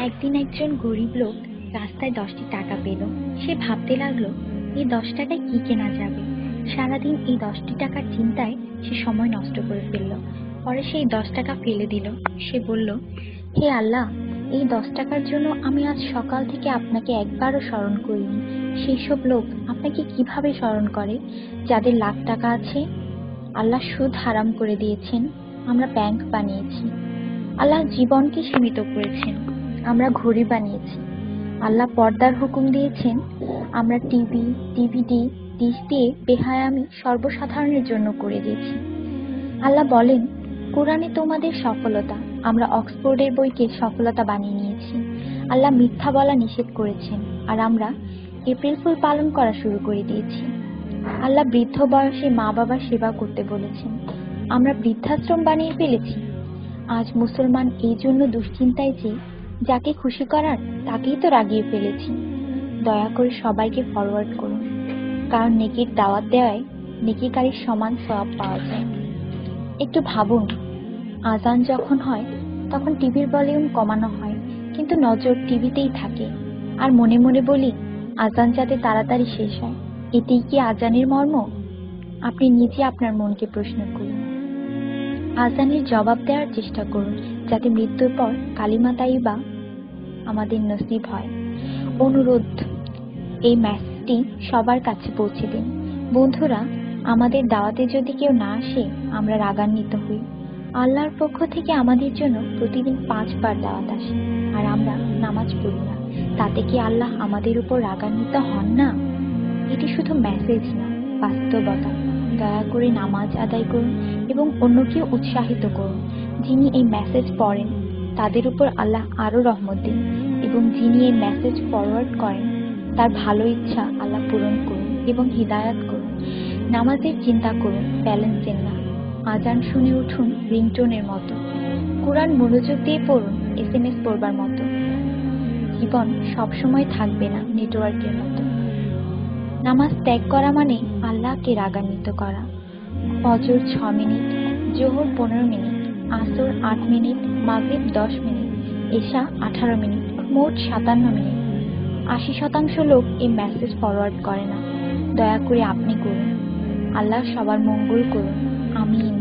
একদিন একজন গরিব লোক রাস্তায় 10টি টাকা পেল। সে ভাবতে লাগলো, এই 10 টাকায় কি কেনা যাবে। সারাদিন এই 10টি টাকার চিন্তায় সে সময় নষ্ট করে ফেলল। পরে সেই 10 টাকা ফেলে দিল। সে বলল, হে আল্লাহ, এই 10 টাকার জন্য আমি আজ সকাল থেকে আপনাকে একবারও স্মরণ করিনি। সেই সব লোক আপনাকে কিভাবে স্মরণ করে যাদের লাখ টাকা আছে? আল্লাহ সুদ হারাম করে দিয়েছেন, আমরা ব্যাংক বানিয়েছি। আল্লাহ জীবনকে সীমিত করেছেন, আমরা ঘড়ি বানিয়েছি। আল্লাহ পর্দার হুকুম দিয়েছেন, আমরা টিভি, ডিভিডি, ডিশ দিয়ে বেহায়ামি সর্বসাধারণের জন্য করে দিয়েছি। আল্লাহ বলেন, কোরআনে তোমাদের সফলতা, আমরা অক্সফোর্ডের বইকে সফলতা বানিয়ে নিয়েছি। আল্লাহ মিথ্যা বলা নিষেধ করেছেন, আর আমরা এপ্রিল ফুল পালন করা শুরু করে দিয়েছি। আল্লাহ বৃদ্ধ বয়সে মা বাবার সেবা করতে বলেছেন, আমরা বৃদ্ধাশ্রম বানিয়ে ফেলেছি। আজ মুসলমান এই জন্য দুশ্চিন্তায় যে যাকে খুশি করার তাকেই তো রাগিয়ে ফেলেছি। দয়া করে সবাইকে ফরওয়ার্ড করুন, কারণ নেকির দাওয়াত দেওয়ায় নেকিকারীর সমান সওয়াব পাওয়া যায়। একটু ভাবুন, আজান যখন হয় তখন টিভির ভলিউম কমানো হয়, কিন্তু নজর টিভিতেই থাকে। আর মনে মনে বলি, আজান যাতে তাড়াতাড়ি শেষ হয়। এটাই কি আজানের মর্ম? আপনি নিজে আপনার মনকে প্রশ্ন করুন। আজানের জবাব দেওয়ার চেষ্টা করুন, যাতে মৃত্যুর পর কালিমা তাইয়্যিবা আমাদের নসিব হয়। অনুরোধ, এই মেসেজটি সবার কাছে পৌঁছে দিন। বন্ধুরা, আমাদের দাওয়াতে যদি কেউ না আসে, আমরা রাগান্বিত হই। আল্লাহর পক্ষ থেকে আমাদের জন্য প্রতিদিন 5 বার দাওয়াত আসে, আর আমরা নামাজ পড়ি না। তাতে কি আল্লাহ আমাদের উপর রাগান্বিত হন না? এটি শুধু মেসেজ না, বাস্তবতা। দয়া করে নামাজ আদায় করুন এবং অন্যকে উৎসাহিত করুন। যিনি এই মেসেজ পড়েন তাদের উপর আল্লাহ আরো রহমত দিন, এবং যিনি এই মেসেজ ফরওয়ার্ড করেন তার ভালো ইচ্ছা আল্লাহ পূরণ করুন এবং হিদায়াত করুন। নামাজের চিন্তা করুন, ব্যালেন্সের না। আজান শুনে উঠুন রিংটোনের মতো। কোরআন মনোযোগ দিয়ে পড়ুন, SMS পড়বার মতো। জীবন সবসময় থাকবে না নেটওয়ার্কের মতো। নামাজ ত্যাগ করা মানে আল্লাহকে রাগান্বিত করা। ফজর 6 মিনিট, জোহর 15 মিনিট, আসর 8 মিনিট, মাগরিব 10 মিনিট, এশা 18 মিনিট, মোট 57 মিনিট। 80% লোক এই মেসেজ ফরওয়ার্ড করে না। দয়া করে আপনি করুন। আল্লাহ সবার মঙ্গল করুন। আমিন।